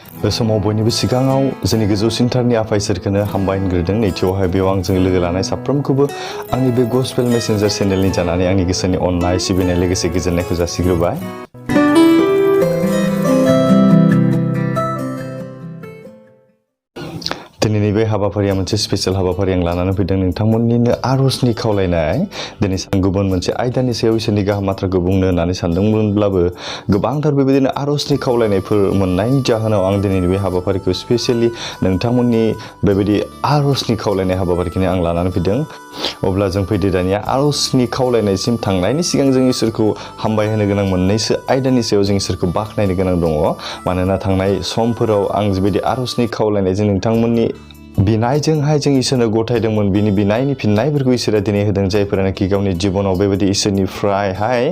बे समाव बयनिबो सिगाङाव जोंनि गोजौसिनथारनि आफा इसोरखौनो हामबाय होनग्रोदों। नैथियावहाय बेयाव आंजों लोगो लानाय साफ्रोमखौबो आंनि बे गस्पेल मेसेन्जार चेनेलनि जानानै आंनि गोसोनि अननाय सिबिनाय लोगोसे गोजोननायखौ जासिग्रोबाय। दिनैनि बे हाबाफारिया मोनसे स्पेशल हाबाफारि आं लानानै फैदों। नोंथांमोननिनो आरजनि खावलायनाय। दिनै गुबुन मोनसे आयदानि सायाव इसोरनि गाहाम बाथ्राखौ बुंनो होननानै सानदोंमोनब्लाबो गोबांथार बेबायदिनो आरजनि खावलायनायफोर मोननायनि जाहोनाव आं दिनैनि बे हाबाफारिखौ स्पेशली नोंथांमोननि बेबायदि आरजनि खावलायनाय हाबाफारिखौनो आं लानानै फैदों। अब्ला जों फैदो दानिया आरजनि खावलायनायसिम थांनायनि सिगां जों इसोरखौ हामबाय होनो गोनां मोननैसो आयदानि सायाव जों इसोरखौ बाख्नायनो गोनां दङ। मानोना थांनाय समफोराव आं बेबायदि आरजनि खावलायनायजों नोंथांमोननि बिनायजोंहाय जों इसोरनो गथायदोंमोन। बिनि बिनायनि फिननायफोरखौ इसोरा दिनै होदों। जायफोरानोखि गावनि जिबनाव बेबायदि इसोरनिफ्रायहाय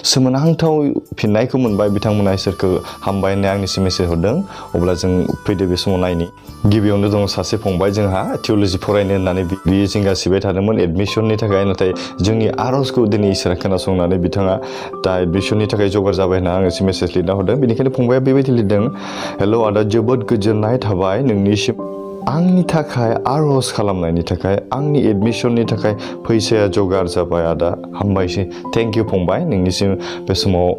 सोमोनांथाव फिननायखौ मोनबाय, बिथांमोना इसोरखौ हामबाय होननानै आंनिसिम मेसेज हरदों। अब्ला जों फैदो बे समाव नायनि। गिबियावनो दं सासे फंबाय जोंहा थिय'ल'जि फरायनो होननानै बियो जिंगासिबाय थादोंमोन एडमिसननि थाखाय। नाथाय जोंनि आरजखौ दिनै इसोरा खोनासंनानै बिथाङा दा एडमिसननि थाखाय जगार जाबाय होनना आंनिसिम मेसेज लिरना हरदों। बेनिखायनो फंबाया बेबायदि लिरदों, हेल' आदा, जोबोद गोजोननाय थाबाय नोंनिसिम आंनि थाखाय आरज खालामनायनि थाखाय। आंनि एडमिसननि थाखाय फैसाया जगार जाबाय आदा, हामबायसै। थेंक इउ फंबाय, नोंनिसिम बे समाव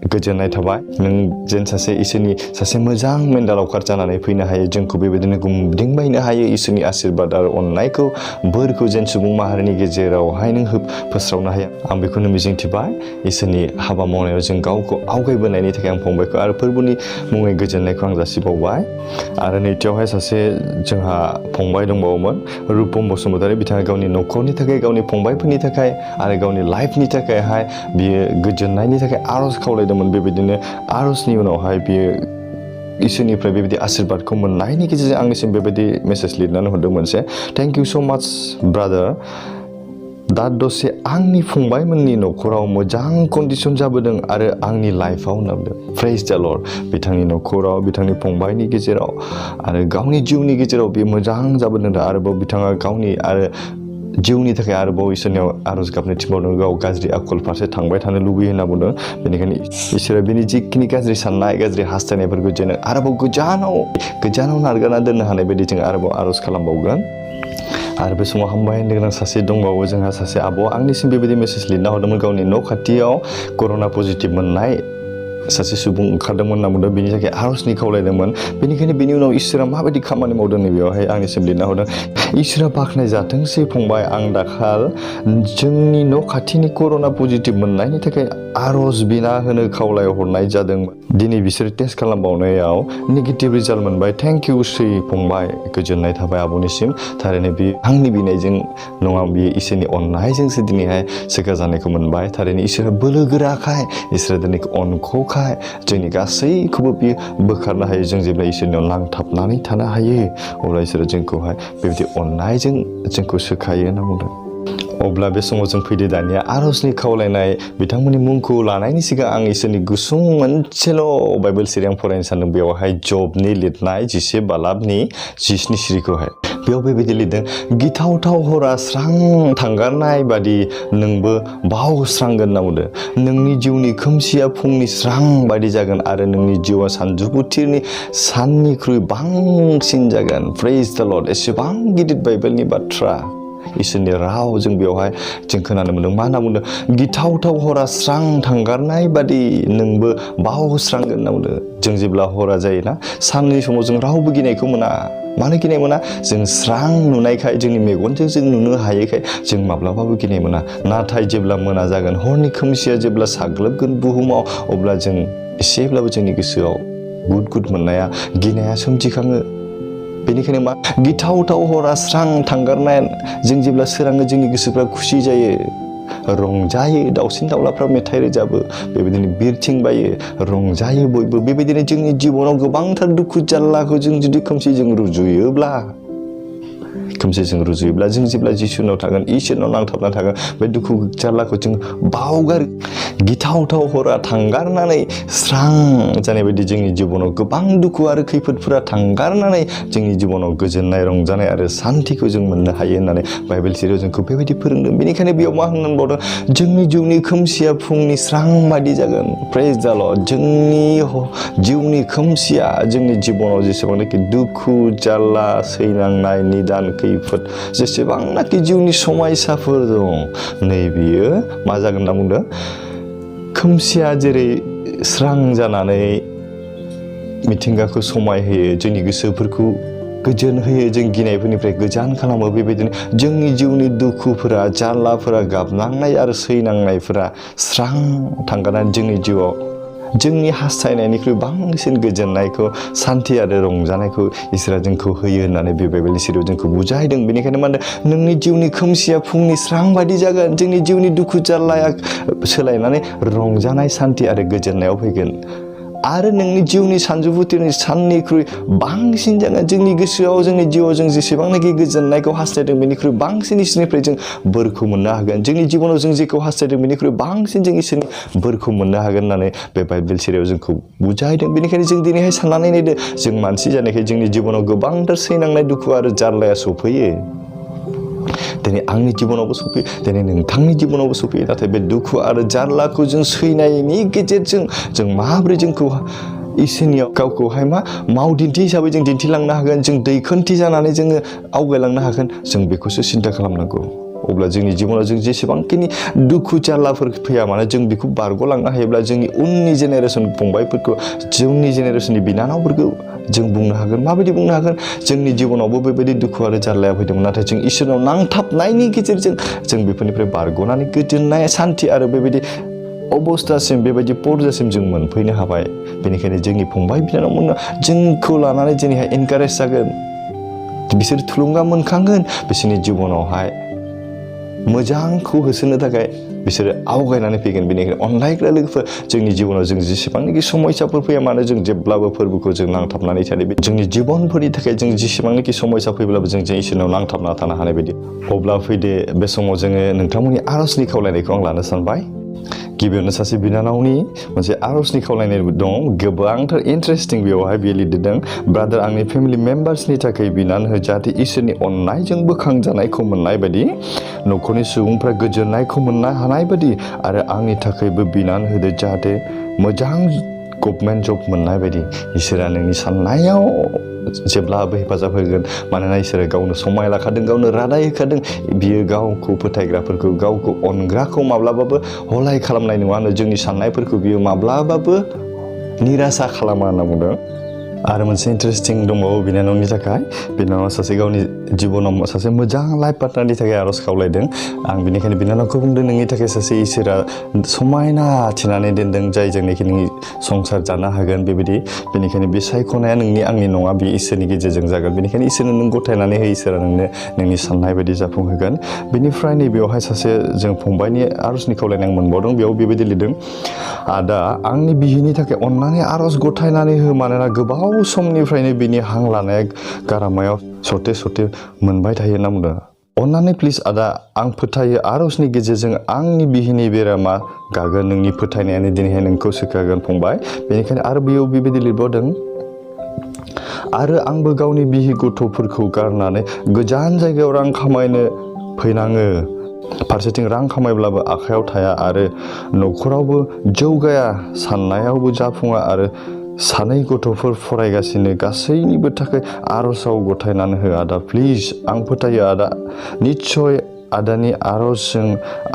गोजोननाय थाबाय। नों जेन सासे इसोरनि सासे मोजां मेन्दा लावखार जानानै फैनो हायो, जोंखौ बेबायदिनो गुमदिंबायनो हायो। इसोरनि आशीर्बाद आरो अननायखौ, बोरखौ जेन सुबुं माहारिनि गेजेरावहाय नों फोस्रावनो हाया, आं बेखौनो मिजिंथिबाय। इसोरनि हाबा मावनायाव जों गावखौ आवगायबोनायनि थाखाय आं फंबायखौ आरो फोरबोनि मुङै गोजोननायखौ आं जासिबावबाय। आरो नैथियावहाय सासे जोंहा फंबाय दंबावोमोन, रुपम बसुमतारी। बिथाङा गावनि न'खरनि थाखाय, गावनि फंबायफोरनि थाखाय आरो गावनि लाइफनि थाखायहाय बियो गोजोननायनि थाखाय आरज खावलायदोंमोन। बेबायदिनो आरजनि उनावहाय बियो इसोरनिफ्राय बेबायदि आशीर्बादखौ मोननायनि गेजेरजों आंनिसिम बेबायदि मेसेज लिरनानै हरदों मोनसे, थेंक इउ स' माच ब्रादार। दा दसे आंनि फंबायमोननि न'खराव मोजां कन्डिसन जाबोदों आरो आंनि लाइफआव होनदों। प्रेज द लर्ड। बिथांनि न'खराव, बिथांनि फंबायनि गेजेराव आरो गावनि जिउनि गेजेराव बे मोजां जाबोदों। आरोबाव बिथाङा गावनि आरो जिउनि थाखाय आरोबाव इसोरनियाव आरज गाबनो थिनबावदों। गाव गाज्रि आखल फारसे थांबाय थानो लुबैयो होनना बुंदों। बेनिखायनो इसोरा बिनि जिखिनि गाज्रि साननाय, गाज्रि हास्थायनायफोरखौ जेन आरोबाव गोजानाव नारगारना दोननो हानाय बायदि जों आरोबाव आरज खालामबावगोन। आरो बे समाव हामबाय होननो गोनां सासे दंबावो जोंहा, सासे आब'। आंनिसिम बेबायदि मेसेज लिरना हरदोंमोन। गावनि न' खाथियाव कर'ना पजिटिभ मोननाय सासे सुबुं ओंखारदोंमोन होनना बुंदों। बिनि थाखाय आरजनि खावलायदोंमोन। बेनिखायनो बिनि उनाव इसोरा माबायदि खामानि मावदों नैबेयावहाय आंनिसिम लिरना हरदों, इसोरा बाख्नाय जाथोंसै फंबाय। आं दाखाल जोंनि न' खाथिनि कर'ना पजिटिभ मोननायनि थाखाय आरज बिना होनो खावलायहरनाय जादोंमोन। दिनै बिसोर टेस्ट खालामबावनायाव नेगेटिभ रिजाल्ट मोनबाय। थेंक इउ सै फंबाय, गोजोननाय थाबाय आब'निसिम। थारैनो बे आंनि बिनायजों नङा, बियो इसोरनि अननायजोंसो दिनैहाय सोखा जानायखौ मोनबाय। थारैनो इसोरा बोलो गोराखाय, इसोरा दिनै अनख'खाय जोंनि गासैखौबो बियो बोखारनो हायो। जों जेब्ला इसोरनियाव नांथाबनानै थानो हायो, अब्ला इसोरा जोंखौहाय बेबायदि अननायजों जोंखौ सोखायो होनना बुंदों। अब्ला बे समाव जों फैदो दानिया आरजनि खावलायनाय। बिथांमोननि मुंखौ लानायनि सिगां आं इसोरनि गुसुं मोनसेल' बाइबेल सिरि आं फरायनो सानदों। बेवहाय जबनि लिरनाय 10 बालाबनि 10 सिरिखौहाय बेयाव बेबायदि लिरदों, गिथावथाव हरा स्रां थांगारनाय बादि नोंबो बावस्रांगोन होनना बुंदों। नोंनि जिउनि खोमसिया फुंनि स्रां बायदि जागोन आरो नोंनि जिउआ सानजौफु थिरनि साननिख्रुइ बांसिन जागोन। प्रेज द लर्ड। एसेबां गिदिर बाइबेलनि बाथ्रा, इसोरनि राव जों बेवहाय जों खोनानो मोन्दों। मा होनना बुंदों? गिथावथाव हरा स्रां थांगारनाय बादि नोंबो बावस्रांगोन होनना बुंदों। जों जेब्ला हरा जायोना, साननि समाव जों रावबो गिनायखौ मोना। मानो गिनाय मोना? जों स्रां नुनायखाय, जोंनि मेगनजों जों नुनो हायैखाय जों माब्लाबाबो गिनाय मोना। नाथाय जेब्ला मोना जागोन, हरनि खोमसिया जेब्ला साग्लोबगोन बुहुमाव, अब्ला जों एसेब्लाबो जोंनि गोसोआव गुद मोननाया, गिनाया सोमजिखाङो। बेनिखायनो मा? गिथावथाव हरा स्रां थांगारनाय, जों जेब्ला सोराङो जोंनि गोसोफ्रा खुसि जायो, रंजायो। दाउसिन दाउलाफ्रा मेथाइ रोजाबो, बेबायदिनो बिरथिंबायो, रंजायो बयबो। बेबायदिनो जोंनि जिबनाव गोबांथार दुखु जारलाखौ जों जुदि खोमसिजों रुजुयोब्ला, खोमसिजों रुजुयोब्ला जों जेब्ला जिसुनाव थागोन इसोरनाव नांथाबना थागोन बे दुखु जारलाखौ जों बावगार गिथावथाव हरा थांगारनानै स्रां जानाय बायदि जोंनि जिबनाव गोबां दुखु आरो खैफोदफोरा थांगारनानै जोंनि जिबनाव गोजोननाय रंजानाय आरो सान्थिखौ जों मोननो हायो होननानै बाइबेल सिरियाव जोंखौ बेबायदि फोरोंदों। बेनिखायनो बेयाव मा होननानै बावदों जोंनि जिउनि खोमसिया फुंनि स्रां बायदि जागोन। प्रेज द लर्ड। जोंनि जिउनि खोमसिया जोंनि जिबनाव जेसेबांनाखि दुखु जारला सैनांनाय निदान खैफोद जेसेबांनाखि जिउनि समायसाफोर दं नै बियो मा जागोन होनना बुंदों खोमसिया जेरै स्रां जानानै मिथिंगाखौ समायहोयो जोंनि गोसोफोरखौ गोजोन होयो जों गिनायफोरनिफ्राय गोजान खालामो बेबायदिनो जोंनि जिउनि दुखुफोरा जारलाफोरा गाबनांनाय आरो सैनांनायफोरा स्रां थांगारनानै जोंनि जिउआव जोंनि हास्थायनायनिख्रुइ बांसिन गोजोननायखौ सान्थि आरो रंजानायखौ इसोरा जोंखौ होयो होननानै बे बाइबेलनि सिरियाव जोंखौ बुजायदों। बेनिखायनो मा होनदों नोंनि जिउनि खोमसिया फुंनि स्रां बायदि जागोन। जोंनि जिउनि दुखु जारलाया सोलायनानै रंजानाय सान्थि आरो गोजोननायाव फैगोन आरो नोंनि जिउनि सानजौफुथिरनि साननिख्रुइ बांसिन जागोन। जोंनि गोसोआव जोंनि जिउआव जों जेसेबांनाखि गोजोननायखौ हास्थायदों बेनिख्रुइ बांसिन इसोरनिफ्राय जों बोरखौ मोननो हागोन। जोंनि जिबनाव जों जेखौ हास्थायदों बेनिख्रुइ बांसिन जों इसोरनि बोरखौ मोननो हागोन होननानै बे बाइबेल सिरियाव जोंखौ बुजायदों। बेनिखायनो जों दिनैहाय साननानै नायदो जों मानसि जानायखाय जोंनि जिबनाव गोबांथार सैनांनाय दुखु आरो जारलाया सफैयो। दिनै आंनि जिबनावबो सफैयो दिनै नोंथांनि जिबनावबो सफैयो। नाथाय बे दुखु आरो जारलाखौ जों सैनायनि गेजेरजों जों माबोरै जोंखौ इसोरनियाव गावखौहाय मावदिन्थि हिसाबै जों दिन्थिलांनो हागोन जों दैखोनथि जानानै जोङो आवगायलांनो हागोन जों बेखौसो सिन्था खालामनांगौ। अब्ला जोंनि जिबनाव जों जेसेबांखिनि दुखु जारलाफोर फैया मानो जों बेखौ बारग'लांनो हायोब्ला जोंनि उननि जेनेरेसन फंबायफोरखौ जोंनि जेनेरेसननि बिनानावफोरखौ जों बुंनो हागोन। माबायदि बुंनो हागोन जोंनि जिबनावबो बेबायदि दुखु आरो जारलाया फैदोंमोन नाथाय जों इसोरनाव नांथाबनायनि गेजेरजों जों बेफोरनिफ्राय बारग'नानै गोजोननाय सान्थि आरो बेबायदि अबस्थासिम बेबायदि पर्जासिम जों मोनफैनो हाबाय। बेनिखायनो जोंनि फंबाय बिनानावमोननो जोंखौ लानानै दिनैहाय एनकारेज जागोन बिसोर थुलुंगा मोनखांगोन बिसोरनि जिबनावहाय मोजांखौ होसोनो थाखाय बिसोरो आवगायनानै फैगोन। बेनिखायनो अनलायग्रा लोगोफोर जोंनि जिबनाव जों जेसेबांनाखि समस्याफोर फैया मानो जों जेब्लाबो फोरबोखौ जों नांथाबनानै थायो। जोंनि जिबनफोरनि थाखाय जों जेसेबांनाखि समस्या फैब्लाबो जों इसोरनाव नांथाबना थानो हानाय बायदि। अब्ला फैदो बे समाव जोङो नोंथांमोननि आर'जनि खावलायनायखौ आं लानो सानबाय। गिबियावनो सासे बिनानावनि मोनसे आर'जनि खावलायनाय दं गोबांथार इन्टारेस्टिं बेवहाय बियो लिरदों ब्रादार आंनि फेमिलि मेम्बार्सनि थाखाय बिनान हो जाहाथे इसोरनि अननायजों बोखांजानायखौ मोननाय बायदि न'खरनि सुबुंफ्रा गोजोननायखौ मोननो हानाय बायदि आरो आंनि थाखायबो बिनान होदो जाहाथे मोजां गभर्नमेन्ट जब मोननाय बायदि। इसोरा नोंनि साननायाव जेब्लाबो हेफाजाब होगोन मानोना इसोरा गावनो समाय लाखादों गावनो रादाय होखादों बियो गावखौ फोथायग्राफोरखौ गावखौ अनग्राखौ माब्लाबाबो हलाय खालामनाय नङा होनो जोंनि साननायफोरखौ बियो माब्लाबाबो निरासा खालामा होनना बुंदों। आरो मोनसे इन्टारेस्टिं दंबावो बिनानावनि थाखाय बिनानावा सासे गावनि जिबनाव सासे मोजां लाइफ पार्टनारनि थाखाय आर'ज खावलायदों। आं बेनिखायनो बिनानावखौ बुंदों नोंनि थाखाय सासे इसोरा समायना थिनानै दोनदों जायजोंनाखि नोंनि संसार जानो हागोन बेबायदि। बेनिखायनो बे सायख'नाया नोंनि आंनि नङा बे इसोरनि गेजेरजों जागोन। बेनिखायनो इसोरनो नों गथायनानै हो इसोरा नोंनो नोंनि साननाय बायदि जाफुंहोगोन। बेनिफ्राय नैबेयावहाय सासे जों फंबायनि आर'जनि खावलायनाय आं मोनबावदों बेयाव बेबायदि लिरदों आदा आंनि बिहिनि थाखाय अननानै आर'ज गथायनानै हो मानोना गोबाव समनिफ्रायनो बिनि हां लानाया गारामायाव सटे सटे मोनबाय थायो होनना बुंदों। अननानै प्लिज आदा आं फोथायो आर'जनि गेजेरजों आंनि बिहिनि बेरामा गागोन नोंनि फोथायनायानो दिनैहाय नोंखौ सोखागोन फंबाय। बेनिखायनो आरो बेयाव बेबायदि लिरबावदों आरो आंबो गावनि बिहि गथ'फोरखौ गारनानै गोजान जायगायाव रां खामायनो फैनाङो फारसेथिं रां खामायब्लाबो आखायाव थाया आरो न'खरावबो जौगाया साननायावबो जाफुङा आरो सानै गथ'फोर फरायगासिनो गासैनिबो थाखाय आर'जआव गथायनानै हो आदा प्लिज आं फोथायो आदा निस्सय आदानि आर'जजों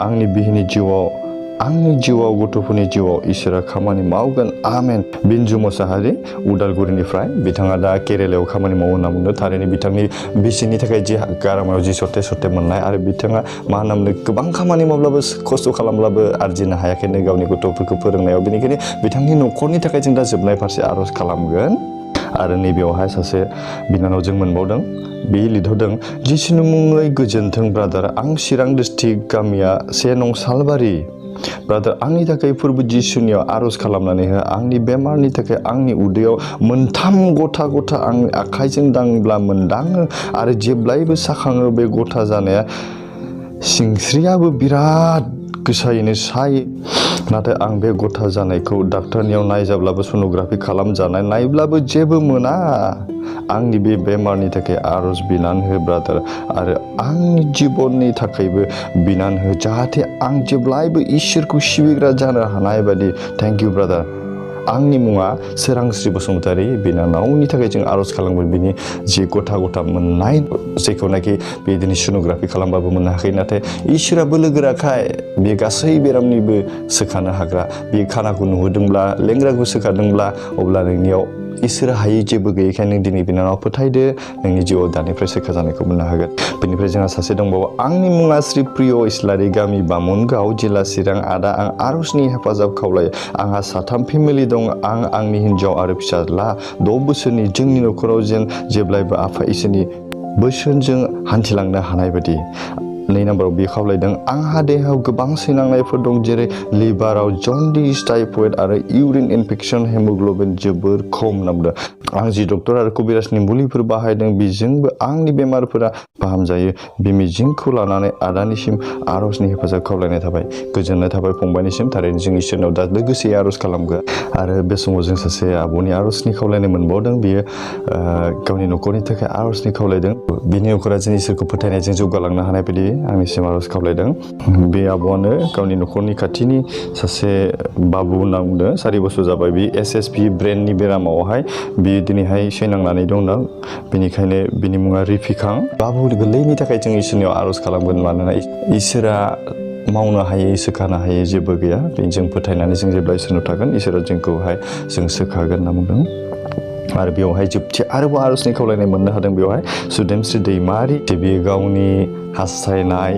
आंनि बिहिनि जिउआव गथ'फोरनि जिउआव इसोरा खामानि मावगोन आमेन। बिन्जु मोसाहारि उदालगुरिनिफ्राय बिथाङा दा केरेलायाव खामानि मावो होनना बुंदों। थारैनो बिथांनि बिसिनि थाखाय जि गारामायाव जि सटे सटे मोननाय आरो बिथाङा मा होनना बुंदों गोबां खामानि मावब्लाबो खस्थ' खालामब्लाबो आरजिनो हायाखैनो गावनि गथ'फोरखौ फोरोंनायाव। बेनिखायनो बिथांनि न'खरनि थाखाय जों दा जोबनाय फारसे आर'ज खालामगोन। आरो नैबेयावहाय सासे बिनानाव जों मोनबावदों बे लिरहरदों जिसुनि मुङै गोजोन्थों ब्रादार आं चिरां डिस्ट्रिक्ट गामिया 1 नं सालबारि ब्रादार आंनि थाखाय फोरबो जिसुनियाव आर'ज खालामनानै हो आंनि बेमारनि थाखाय आंनि उदैयाव मोनथाम गथा गथा आंनि आखाइजों दांब्ला मोनदाङो आरो जेब्लायबो साखाङो बे गथा जानाया सिंस्रियाबो बिराद गोसायैनो सायो नाथाय आं बे गथा जानायखौ डाक्टारनियाव नायजाब्लाबो सन'ग्राफि खालामजानाय नायब्लाबो जेबो मोना आंनि बे बेमारनि थाखाय आर'ज बिनानै हो ब्रादार आरो आंनि जिबननि थाखायबो बिनानै हो जाहाथे आं जेब्लायबो इसोरखौ सिबिग्रा जानो हानाय बायदि थेंक इउ ब्रादार आंनि मुङा सोरांस्रि बसुमतारी बिनानावनि थाखाय जों आर'ज खालामगोन बिनि जि गथा गथा मोननाय जायखौनाखि बे दिनै सन'ग्राफि खालामबाबो मोननो हायाखै नाथाय इसोरा बोलो गोराखाय बे गासै बेरामनिबो सोखानो हाग्रा बे खानाखौ नुहोदोंब्ला लेंग्राखौ सोखादोंब्ला अब्ला नोंनियाव इसोर हायै जेबो गैयैखाय नों दिनै बिनानाव फोथायदो नोंनि जिउआव दानिफ्राय सोखा जानायखौ मोननो हागोन बेनिफ्राय जोंहा सासे दंबावो आंनि मुङा श्री प्रिय इस्लारि गामि बामनगाव जिल्ला चिरां आदा आं आर'जनि हेफाजाब खावलायो आंहा 3 फेमिलि दं आं आंनि हिन्जाव आरो फिसाज्ला 6 बोसोरनि जोंनि न'खराव जेन जेब्लायबो आफा इसोरनि बोसोनजों हान्थिलांनो हानाय बायदि 2 नाम्बाराव बे खावलायदों आंहा देहायाव गोबां सैनांनायफोर दं जेरै लिभाराव जन्डिस टाइफयड आरो इउरिन इनफेक्शन हेमोग्ल'बिन जोबोर खम नामदों आं जि डक्टर आरो कबिराजनि मुलिफोर बाहायदों बेजोंबो आंनि बेमारफोरा फाहामजायो बे मिजिंखौ लानानै आदानिसिम आर'जनि हेफाजाब खावलायनाय थाबाय गोजोननाय थाबाय फंबायनिसिम थारैनो जों इसोरनाव दा लोगोसे आर'ज खालामगोन आरो बे समाव जों सासे आब'नि आर'जनि खावलायनाय मोनबावदों बियो गावनि न'खरनि थाखाय आर'जनि खावलायदों बिनि न'खरा जों इसोरखौ फोथायनायजों जौगालांनो हानाय बायदि आंनिसिम आर'ज खावलायदों बे आब'आनो गावनि न'खरनि खाथिनि सासे बाबु होनना बुंदों 4 बोसोर जाबाय बि SSP ब्रेननि बेरामावहाय बियो दिनैहाय सैनांनानै दं दा बेनिखायनो बिनि मुङा रिफिखां बाबु गोरलैनि थाखाय जों इसोरनियाव आर'ज खालामगोन मानोना इसोरा मावनो हायै सोखानो हायै जेबो गैया जों फोथायनानै जों जेब्ला इसोरनाव थागोन इसोरा जोंखौहाय जों सोखागोन होनना बुंदों आरो बेवहाय जोबथि आरोबाव आर'जनि खावलायनाय मोननो हादों बेवहाय सुदेमस्रि दैमारि बियो गावनि हास्थायनाय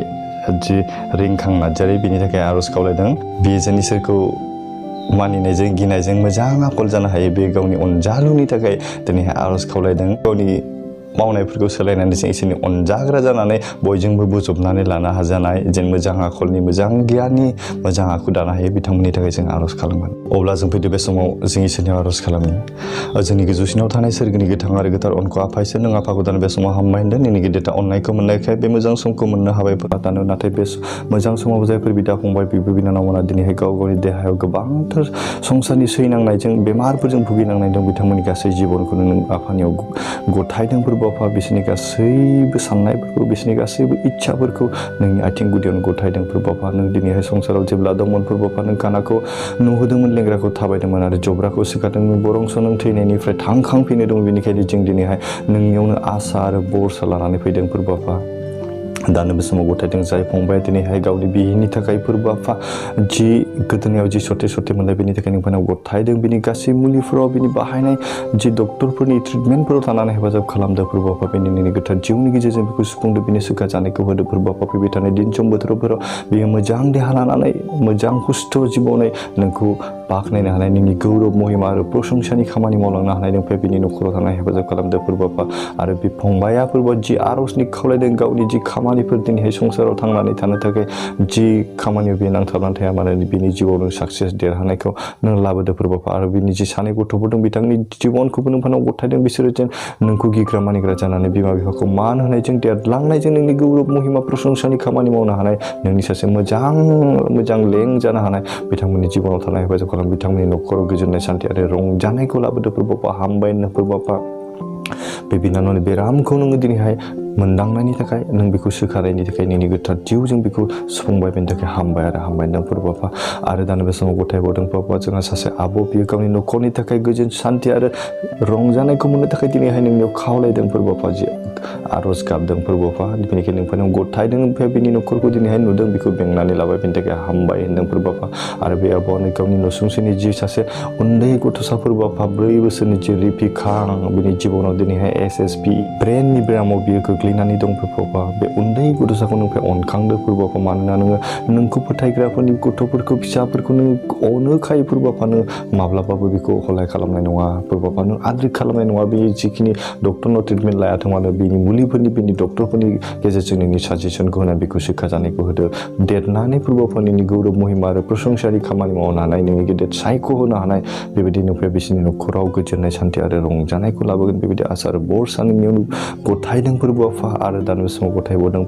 जि रिंखां नार्जारि बिनि थाखाय आर'ज खावलायदों बियो जेन इसोरखौ मानिनायजों गिनायजों मोजां आखल जानो हायो बे गावनि अनजालुनि थाखाय दिनैहाय आर'ज खावलायदों गावनि मावनायफोरखौ सोलायनानै जों इसोरनि अनजाग्रा जानानै बयजोंबो बोजबनानै लानो हाजानाय जेन मोजां आखलनि मोजां गियाननि मोजां आखु दानो हायो बिथांमोननि थाखाय जों आर'ज खालामगोन अब्ला जों फैदो बे समाव जों इसोरनियाव आर'ज खालामनि जोंनि गोजौसिनाव थानाय सोरगोनि गोथां आरो गोथार अनखौ आफा इसोर नों आफाखौ दानो बे समाव हामबाय होनदों नोंनि गिदिर अननायखौ मोननायखाय बे मोजां समखौ मोननो हाबाय दानो नाथाय बे मोजां समाव जायफोर बिदा फंबाय बिब' बिनानावमोना दिनैहाय गाव गावनि देहायाव गोबांथार संसारनि सैनांनायजों बेमारफोरजों भुगिनांनाय दं बिथांमोननि गासै जिबनखौनो नों आफानियाव गथायदों फोरबोफा बिसोरनि गासैबो साननायफोरखौ बिसोरनि गासैबो इच्छाफोरखौ नोंनि आथिं गुदियावनो गथायदों फोरबोफा नों दिनैहाय संसाराव जेब्ला दंमोन फोरबोफा नों खानाखौ नुहोदोंमोन लेंग्राखौ थाबायदोंमोन आरो जब्राखौ सिखारदोंमोन बरंस नों थैनायनिफ्राय थांखांफिनो दं बेनिखायनो जों दिनैहाय नोंनियावनो आसा आरो बरसा लानानै फैदों फोरबोफा दानो बे समाव गथायदों जाय फंबाया दिनैहाय गावनि बिहिनि थाखाय फोरबोफा जि गोदोनायाव जि सटे मोननाय बेनि थाखाय नोंथांनाव गथायदों बिनि गासै मुलिफोराव बिनि बाहायनाय जि डक्टरफोरनि ट्रिटमेन्टफोराव थानानै हेफाजाब खालामदों फोरबोफा बेनि नोंनि गोथार जिउनि गेजेरजों बेखौ सुफुंदों बिनि सोखा जानायखौ होदों फोरबोफा फैबाय थानाय दिन सम बोथोरफोराव बियो मोजां देहा लानानै मोजां हुस्थ' जिबनै नोंखौ बाख्नायनो हानाय नोंनि गौरब महिमा आरो प्रशंसानि खामानि मावलांनो हानाय नोंफ्राय बिनि न'खराव थानाय हेफाजाब खालामदों फोरबोफा आरो बे फंबाया फोरबो जि आर'जनि खावलायदों गावनि जि खामानिफोर दिनैहाय संसाराव थांनानै थानो थाखाय जि खामानियाव बे नांथाबनानै थाया मानो बिनि जिउआव नों साक्सेस देरहानायखौ नों लाबोदों फोरबोफा आरो बिनि जि 2 गथ'फोर दं बिथांनि जिबनखौबो नोंथांनाव गथायदों बिसोरो जेन नोंखौ गिग्रा मानिग्रा जानानै बिमा बिफाखौ मान होनायजों देरलांनायजों नोंनि गौरब महिमा प्रशंसानि खामानि मावनो हानाय नोंनि सासे मोजां लें जानो हानाय बिथांमोननि जिबनाव थानाय हेफाजाब खालाम बिथांमोननि न'खराव गोजोननाय सान्थि आरो रंजानायखौ लाबोदों फोरबोफा हामबाय होननो फोरबोफा बे बिनानावनि बेरामखौ नोङो दिनैहाय मोनदांनायनि थाखाय नों बेखौ सोखानायनि थाखाय नोंनि गोथार जिउजों बेखौ सुफुंबाय बेनि थाखाय हामबाय आरो हामबाय होनदों फोरबोफा आरो दानो बे समाव गथायबावदों फोरबोफा जोंहा सासे आब' बियो गावनि न'खरनि थाखाय गोजोन सान्थि आरो रंजानायखौ मोननो थाखाय दिनैहाय नोंनियाव खावलायदों फोरबोफा जि आर'ज गाबदों फोरबोफा बेनिखायनो नोंथांनाव गथायदों ओमफ्राय बिनि न'खरखौ दिनैहाय नुदों बेखौ बेंनानै लाबाय बेनि थाखाय हामबाय होनदों फोरबोफा आरो बे आब'आनो गावनि न'सुंसेनि जि सासे उन्दै गथ'सा फोरबोफा 4 बोसोरनि जि रिफिखां बिनि जिबनाव दिनैहाय SSP ब्रेननि बेरामाव बियो गोग्लैनानै दं फोरबा बे उन्दै गथ'साखौ नोंनिफ्राय अनखांदो फोरबा मानोना नोङो नोंखौ फोथायग्राफोरनि गथ'फोरखौ फिसाफोरखौ नों अनोखाय फोरबा नों माब्लाबाबो बेखौ हलाय खालामनाय नङा फोरबा नों आद्रि खालामनाय नङा बे जिखिनि डक्टरनाव ट्रिटमेन्ट लायाथों मानो बेनि मुलिफोरनि बेनि डक्टरफोरनि गेजेरजों नोंनि साजेसनखौ होनाय बेखौ शिक्षा जानायखौ होदो देरनानै फोरबा नोंनि गौरब महिमा आरो प्रशंसारि खामानि मावनो हानाय नोंनि गेदेर सायख' होनो हानाय बेबायदि नोंनिफ्राय बिसोरनि न'खराव गोजोननाय सान्थि आरो रंजानायखौ लाबोगोन बेबायदि आसा आरो बर साननियाव गथायदों फोरबो आफा आरो दानि समाव गथायबावदों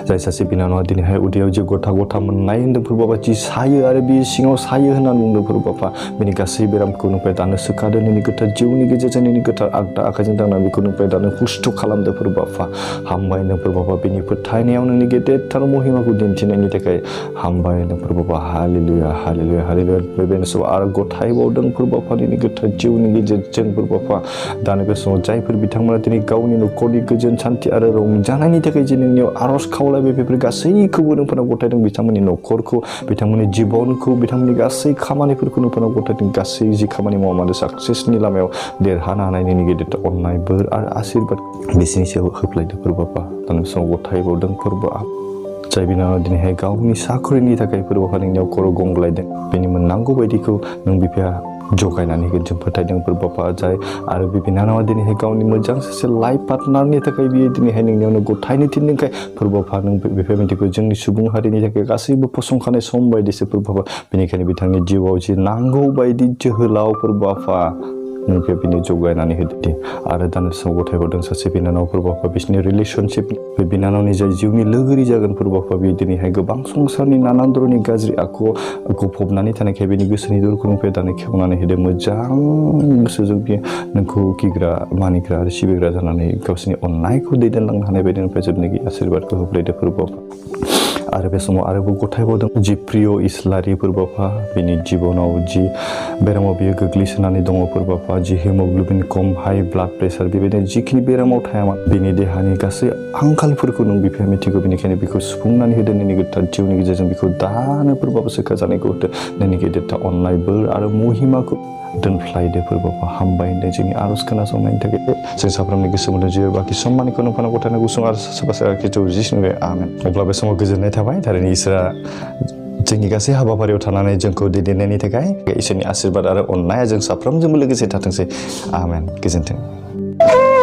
जाय सासे बिनानावा दिनैहाय उदैयाव जे गथा मोननाय होन्दों फोरबा जि सायो आरो बे सिङाव सायो होननानै बुंदों फोरबा बेनि गासै बेरामखौ नोंनिफ्राय दानो सोखादो नोंनि गोथार जिउनि गेजेरजों नोंनि गोथार आगदा आखाइजों दांनानै बेखौ नोंनिफ्राय दानो हुस्थ' खालामदो फोरबा हामबाय नों फोरबा बेनि फोथायनायाव नोंनि गेदेरथार महिमाखौ दिन्थिनायनि थाखाय हामबाय नों फोरबा हालेलुया हालेलुया हालेलुया बे समाव आरो गथायबावदों फोरबा नोंनि गोथार जिउनि गेजेरजों फोरबा दानो बे समाव जायफोर बिथांमोना दिनै गावनि न'खरनि गोजोन सान्थि आरो रंजानायनि थाखाय जे नोंनियाव आर'ज खावलायबाय बेफोर गासैखौबो नोंफोरनाव गथायदों बिथांमोननि न'खरखौ बिथांमोननि जिबनखौ बिथांमोननि गासै खामानिफोरखौ नोंफोरनाव गथायदों गासै जि खामानि मावा मानो साक्सेसनि लामायाव देरहानो हानाय नोंनि गेदेर अननाय बोर आरो आशीर्बाद बिसोरनि सायाव होफ्लायदो फोरबा दानो बे समाव गथायबावदों फोरबा जाय बिनानावा दिनैहाय गावनि साख्रिनि थाखाय फोरबा नोंनियाव खर' गंग्लायदों बेनि मोननांगौ बायदिखौ नों बिफाया जगायनानै होगोन जों फोथायदों फोरबा जाय आरो बे बिनानावा दिनैहाय गावनि मोजां सासे लाइफ पार्टनारनि थाखाय बियो दिनैहाय नोंनियावनो गथायनो थिनदोंखाय फोरबा नों बेफोरबायदिखौ जोंनि सुबुं हारिनि थाखाय गासैबो फसंखानाय सम बायदिसो फोरबा बेनिखायनो बिथांनि जिउआव जि नांगौ बायदि जोहोलाव फोरबा नोंनिफ्राय बिनो जगायनानै होदो आरो दानो समाव गथायबावदों सासे बिनानाव फोरबा बिसोरनि रिलेसनशिप बे बिनानावनि जाय जिउनि लोगोरि जागोन फोरबा बे दिनैहाय गोबां संसारनि नानान धरननि गाज्रि आखुआव गफबनानै थानायखाय बेनि गोसोनि दरखौ नोंनिफ्राय दानो खेवनानै होदो मोजां गोसोजों बियो नोंखौ गिग्रा मानिग्रा आरो सिबिग्रा जानानै गावसोरनि अननायखौ दैदेनलांनो हानाय बायदि नोंनिफ्राय जोबनाय आशीर्बादखौ होफ्लायदो फोरबा आरो बे समाव आरोबाव गथायबावदों जि प्रिय इस्लारि फोरबा बिनि जिबनाव जि बेरामाव बियो गोग्लैसोनानै दङ फोरबा जि हिमोग्ल'बिन खम हाई ब्लाड प्रेसार बेबायदिनो जिखिनि बेरामाव थायामोन बिनि देहानि गासै आंखालफोरखौ नों बिफाया मिथिगौ बेनिखायनो बेखौ सुफुंनानै होदो नोंनि गोथार जिउनि गेजेरजों बेखौ दानो फोरबा सोखा जानायखौ होदो नोंनि गेदेरथार अननाय बोर आरो महिमाखौ दोनफ्लायदो फोरबा हामबाय होनदों जोंनि आर'ज खोनासंनायनि थाखाय जों साफ्रोमनि गोसो मोदोम जिउ बाखि सम्मानखौ नोंफोरनाव गथायनो गुसुं आरो सोरबा खिथु जिसुनिफ्राय आमेन अब्ला बे समाव गोजोननाय थाबाय थारैनो इसोरा जोंनि गासै हाबाफारियाव थानानै जोंखौ दैदेननायनि थाखाय इसोरनि आशीर्बाद आरो अननाया जों साफ्रोमजोंबो लोगोसे थाथोंसै आमेन गोजोन्थों